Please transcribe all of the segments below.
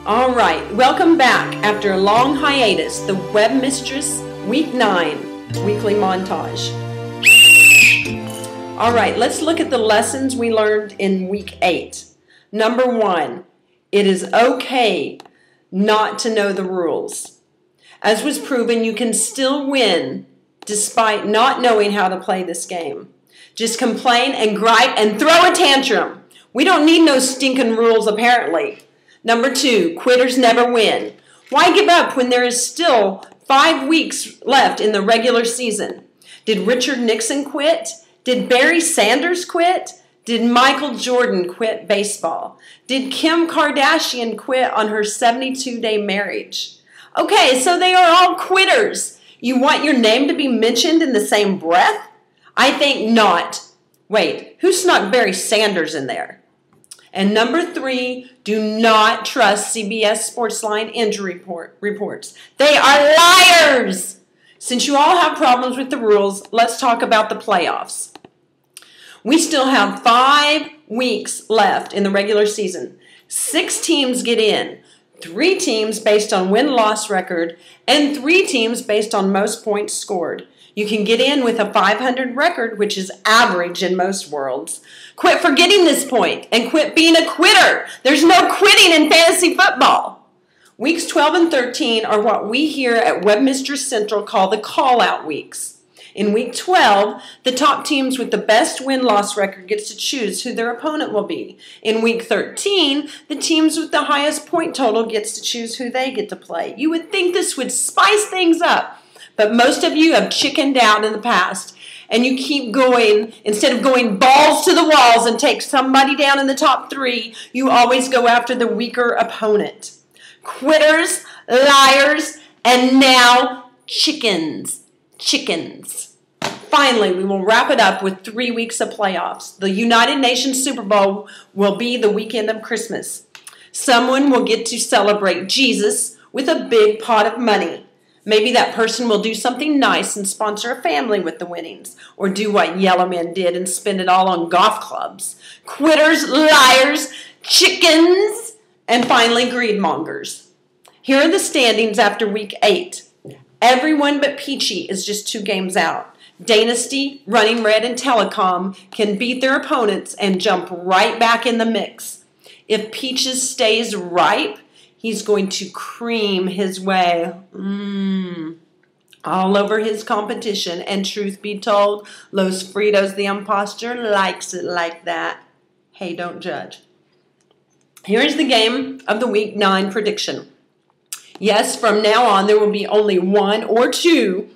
All right, welcome back after a long hiatus, the Web Mistress Week 9 Weekly Montage. All right, let's look at the lessons we learned in Week 8. Number 1, it is okay not to know the rules. As was proven, you can still win despite not knowing how to play this game. Just complain and gripe and throw a tantrum. We don't need no stinking rules, apparently. Number 2, quitters never win. Why give up when there is still 5 weeks left in the regular season? Did Richard Nixon quit? Did Barry Sanders quit? Did Michael Jordan quit baseball? Did Kim Kardashian quit on her 72-day marriage? Okay, so they are all quitters. You want your name to be mentioned in the same breath? I think not. Wait, who snuck Barry Sanders in there? And number 3, do not trust CBS Sportsline injury reports. They are liars! Since you all have problems with the rules, let's talk about the playoffs. We still have 5 weeks left in the regular season. 6 teams get in. 3 teams based on win-loss record, and 3 teams based on most points scored. You can get in with a 500 record, which is average in most worlds. Quit forgetting this point and quit being a quitter. There's no quitting in fantasy football. Weeks 12 and 13 are what we here at Webmistress Central call the call-out weeks. In week 12, the top teams with the best win-loss record gets to choose who their opponent will be. In week 13, the teams with the highest point total gets to choose who they get to play. You would think this would spice things up, but most of you have chickened out in the past, and you keep going. Instead of going balls to the walls and take somebody down in the top 3, you always go after the weaker opponent. Quitters, liars, and now chickens. Finally, we will wrap it up with 3 weeks of playoffs. The United Nations Super Bowl will be the weekend of Christmas. Someone will get to celebrate Jesus with a big pot of money. Maybe that person will do something nice and sponsor a family with the winnings, or do what Yellow Men did and spend it all on golf clubs. Quitters, liars, chickens, and finally greedmongers. Here are the standings after week 8. Everyone but Peachy is just 2 games out. Dynasty, Running Red, and Telecom can beat their opponents and jump right back in the mix. If Peaches stays ripe, he's going to cream his way all over his competition. And truth be told, Los Fritos the imposter likes it like that. Hey, don't judge. Here is the game of the week 9 prediction. Yes, from now on there will be only 1 or 2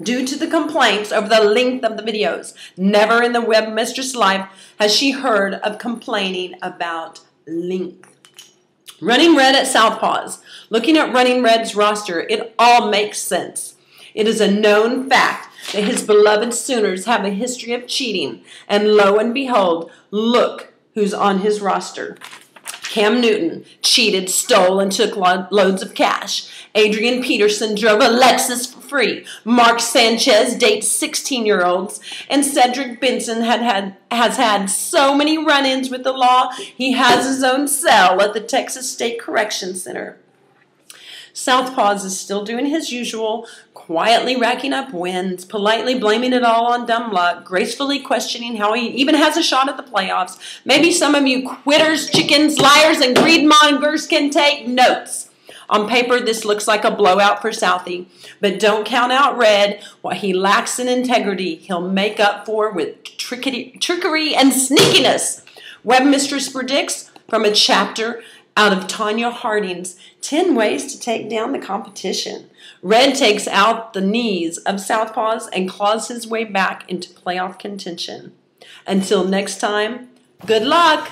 due to the complaints over the length of the videos. Never in the Webmistress life has she heard of complaining about length. Running Red at Southpaws. Looking at Running Red's roster, it all makes sense. It is a known fact that his beloved Sooners have a history of cheating, and lo and behold, look who's on his roster. Cam Newton cheated, stole, and took loads of cash. Adrian Peterson drove a Lexus for free. Mark Sanchez dates 16-year-olds. And Cedric Benson has had so many run-ins with the law, he has his own cell at the Texas State Correction Center. Southpaws is still doing his usual, quietly racking up wins, politely blaming it all on dumb luck, gracefully questioning how he even has a shot at the playoffs. Maybe some of you quitters, chickens, liars, and greedmongers can take notes. On paper, this looks like a blowout for Southie, but don't count out Red. What he lacks in integrity, he'll make up for with trickery and sneakiness. Webmistress predicts from a chapter out of Tanya Harding's 10 Ways to Take Down the Competition. Red takes out the knees of Southpaws and claws his way back into playoff contention. Until next time, good luck!